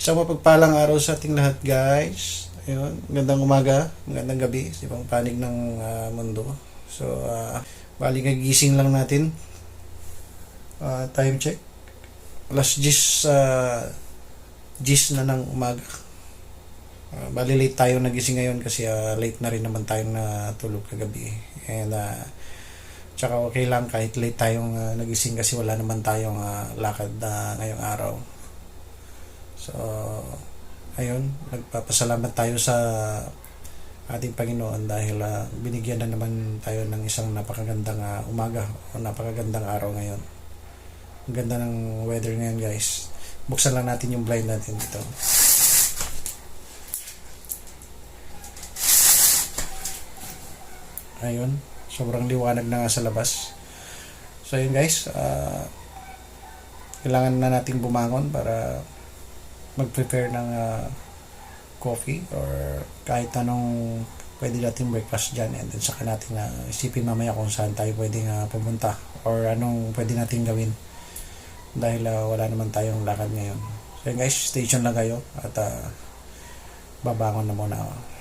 Isang mapagpalang araw sa ating lahat, guys. Ayun, magandang umaga, magandang gabi sa ibang panig ng mundo. So, bali kagising lang natin. Time check. Alas 10, 10 na ng umaga. Bali late tayo nagising ngayon kasi late na rin naman tayong natulog kagabi. And tsaka okay lang kahit late tayong nagising kasi wala naman tayong lakad ngayong araw. So, ayun, nagpapasalamat tayo sa ating Panginoon dahil binigyan na naman tayo ng isang napakagandang umaga o napakagandang araw ngayon. Ang ganda ng weather ngayon, guys. Buksan lang natin yung blind natin dito. Ayun, sobrang liwanag na nga sa labas. So, ayun guys, kailangan na nating bumangon para mag-prepare ng coffee or kahit anong pwede nating breakfast dyan, and then saka natin isipin mamaya kung saan tayo pwedeng pumunta or anong pwede nating gawin dahil wala naman tayong lakad ngayon. So guys, stay tuned lang kayo at babangon na muna ako.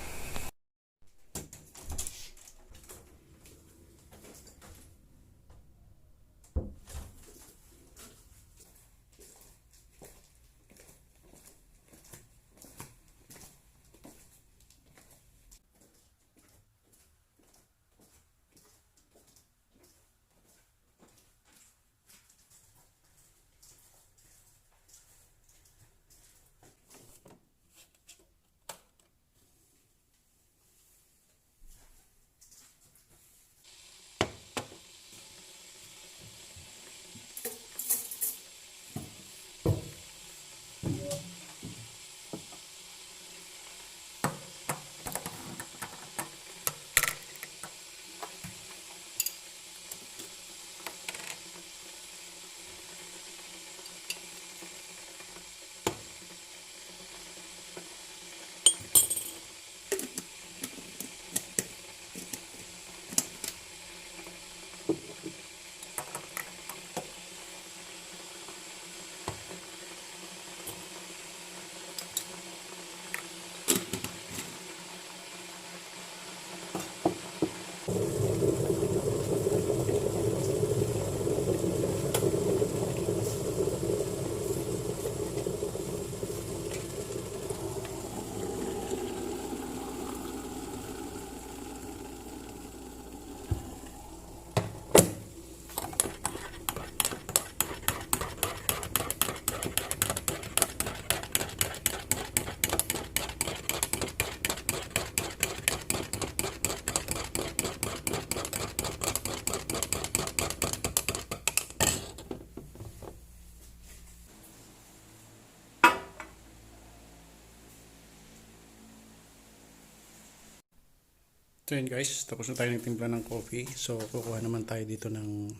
So yun guys, tapos na tayo nagtimpla ng coffee. So kukuha naman tayo dito ng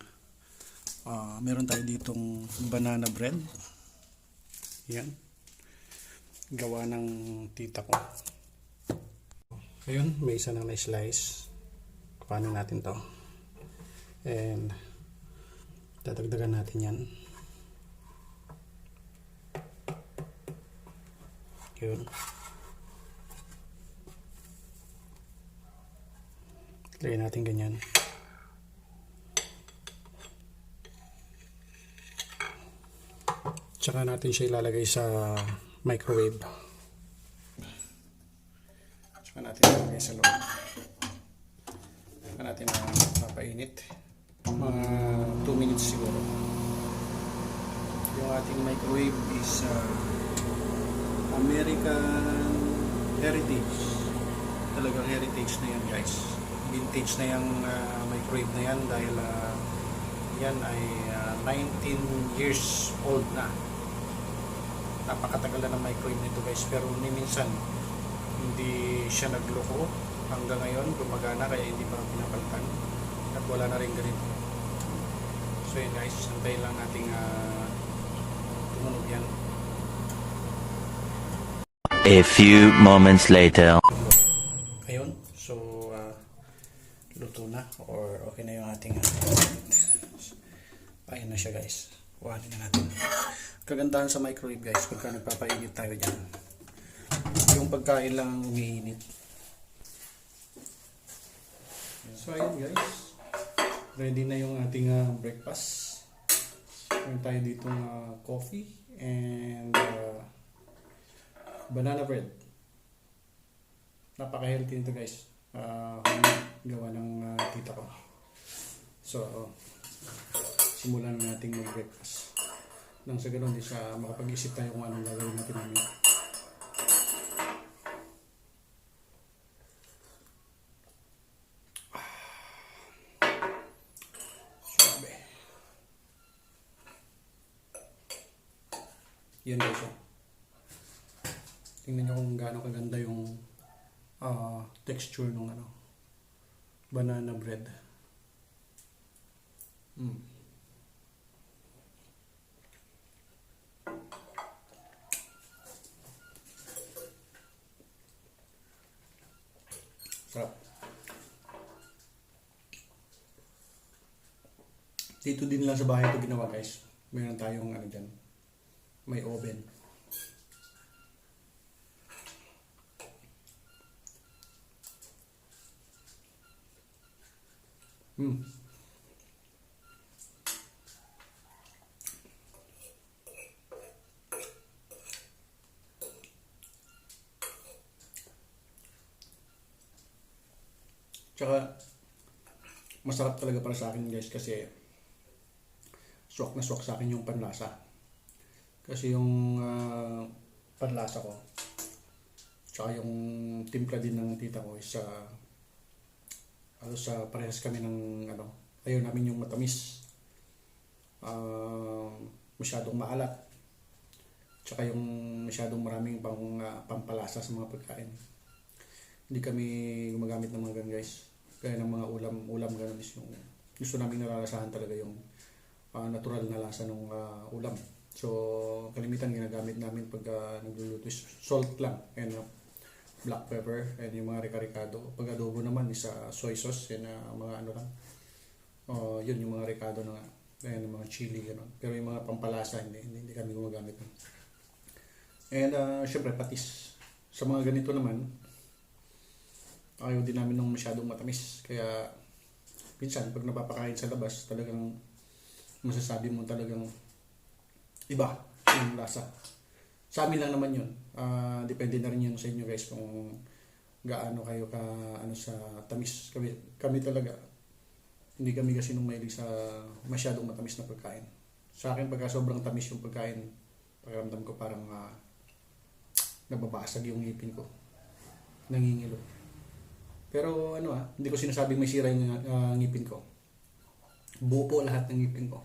meron tayo ditong banana bread. Yan, gawa ng tita ko. Ayun, may isa na slice. Kuhanin natin to and dadagdagan natin yan. Yun, lagyan natin ganyan. Tsaka natin siya ilalagay sa microwave. Tsaka natin ilalagay sa loob. Tsaka natin papainit. Mga 2 minutes siguro. Yung ating microwave is American Heritage. Talagang heritage na yan, guys. Vintage na yung microwave na yan dahil yan ay 19 years old na. Napakatagal na ng microwave nito, guys, pero ni minsan hindi siya nagloko hanggang ngayon, gumagana kaya hindi pa pinapalitan at wala na rin ganito. So yun guys, antayin lang nating tumunog yan. A few moments later. Ayun, so luto na or okay na yung ating ayun na siya, guys. Kuhanin na natin. Kagandahan sa microwave guys, pagka nagpapainit tayo dyan, yung pagkain lang ang umiinit. So ayun guys, ready na yung ating breakfast. Meron tayo dito coffee and banana bread. Napaka-healthy nito guys. Gawa ng tita ko. So, simulan na natin mag-breakfast. Nang sa ganun, di sa makapag-isip tayo kung anong gagawin natin namin. Suabe. Yan guys. Tingnan nyo kung gaano kaganda yung texture ng banana bread. Sarap. Dito din lang sa bahay ito ginawa guys. Mayroon tayong dyan. May oven. Tsaka masarap talaga para sa akin guys kasi swak na swak sa akin yung panlasa. Kasi yung panlasa ko tsaka yung timpla din ng tita ko is sa parehas kami ng ayaw namin yung matamis, masyadong maalat, tsaka yung masyadong maraming pampalasa sa mga pagkain. Hindi kami gumagamit ng mga ganun guys. Kaya ng mga ulam ganun is yung gusto namin nalalasahan talaga yung natural na lasa ng ulam. So kalimitan ginagamit namin pag nagluluto is salt lang and black pepper and yung mga ricado. Pag adobo naman is soy sauce and mga lang. Yun yung mga ricado na and mga chili ganun. Pero yung mga pampalasa hindi kami gumagamit. And syempre patis. Sa mga ganito naman ayaw din namin ng masyadong matamis. Kaya minsan pag napapakain sa labas talagang masasabi mo talagang iba yung lasa. Sa amin lang naman yun. Depende na rin yun sa inyo guys kung gaano kayo ka sa tamis. Kami talaga hindi kami kasi nung mahilig sa masyadong matamis na pagkain. Sa akin pagka sobrang tamis yung pagkain, pakiramdam ko parang nababasag yung ngipin ko. Nangingilo. Pero hindi ko sinasabing may sira yung ngipin ko. Buo po lahat ng ngipin ko.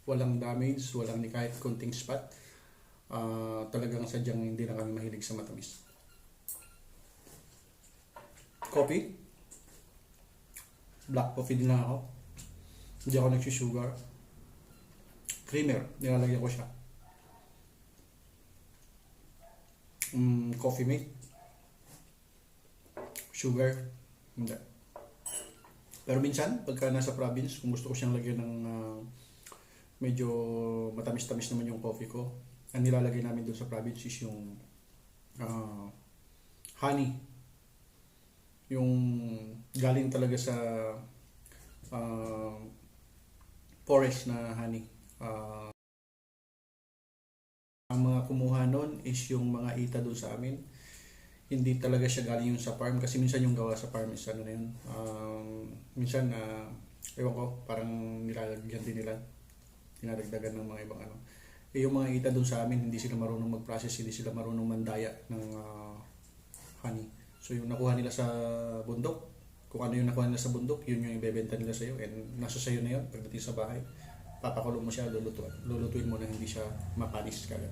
Walang damage, walang ni kahit konting spot. Talagang sadyang hindi na kami mahilig sa matamis. Coffee. Black coffee din na ako. Hindi ako nagsusugar. Creamer, nilalagyan ko siya. Coffee mate. Sugar. Hindi. Pero minsan, pagka nasa province, kung gusto ko siyang lagyan ng medyo matamis-tamis naman yung coffee ko, ang nilalagay namin doon sa province is yung honey. Yung galing talaga sa forest na honey. Ang mga kumuha nun is yung mga ita doon sa amin. Hindi talaga siya galing yung sa farm kasi minsan yung gawa sa farm is minsan ewan ko, parang nilalagyan din nila, dinadagdagan ng mga ibang yung mga ita doon sa amin hindi sila marunong mag-process, hindi sila marunong mandaya ng honey. So yung nakuha nila sa bundok, kung ano yung nakuha nila sa bundok, yun yung ibebenta nila sa iyo and nasa sayo na yun pagdating sa bahay. Papakulong mo siya, lulutuin mo na hindi siya mapanis kagad.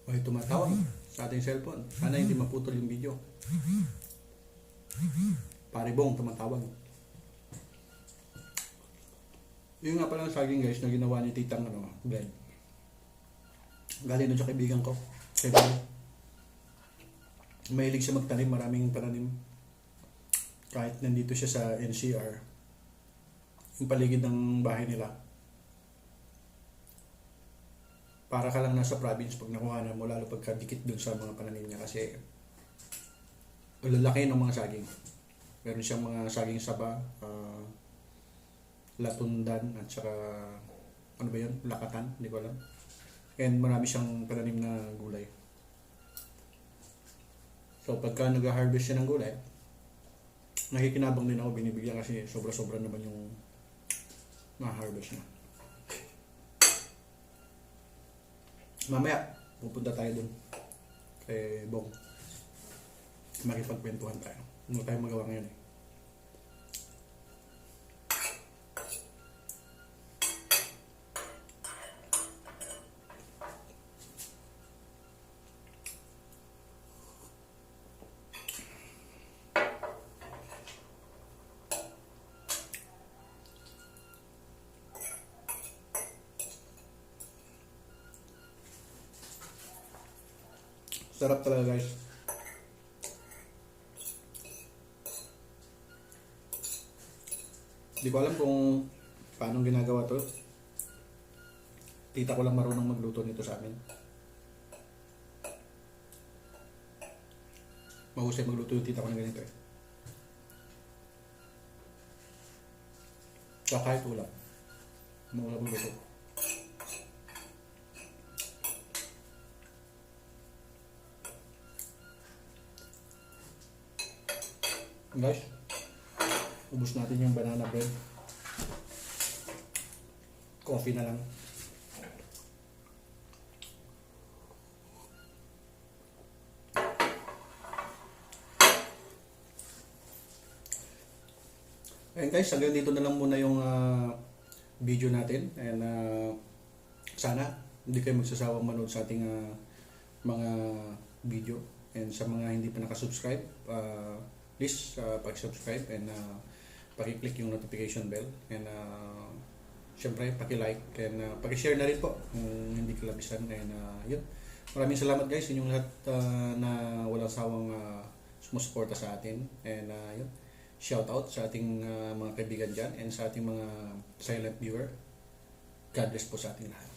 May tumatawag sa ating cellphone. Sana hindi maputol yung video. Paribong, tumatawag. Yung nga pala saging guys na ginawa ni Titang bread. Galing doon sa kaibigan ko. Kaibigan. Mahilig siya magtanim, maraming pananim. Kahit nandito siya sa NCR, yung paligid ng bahay nila. Para ka lang nasa province pag nakuha na mo, lalo pagkadikit dun sa mga pananim niya kasi lalaki ng mga saging. Meron siyang mga saging saba, latundan, at saka ano ba yun? Lakatan, hindi ko alam. And marami siyang pananim na gulay. So pagka nag-harvest siya ng gulay, nakikinabang din ako, binibigyan kasi sobra-sobra naman yung ma-harvest niya. Mamaya, pupunta tayo dun kay Bong. Makipagkwentuhan tayo. Ano tayo magawa ngayon eh. Sarap talaga guys. Di ko alam kung paano ginagawa to. Tita ko lang marunong magluto nito sa amin. Mahusay magluto yung tita ko ng ganito eh. Kaya kahit ulam. Maulam magluto. Guys, ubus natin yung banana bread. Coffee na lang. Ayan guys, hanggang dito na lang muna yung video natin. And sana hindi kayo magsasawang manood sa ating mga video. And sa mga hindi pa nakasubscribe, please pag-subscribe and paki-click yung notification bell. And syempre paki-like and paki-share na rin po kung hindi kalabisan. And yun, maraming salamat guys sa inyong lahat na walang sawang sumusuporta sa atin. And yun, shout out sa ating mga kaibigan dyan and sa ating mga silent viewer. God bless po sa ating lahat.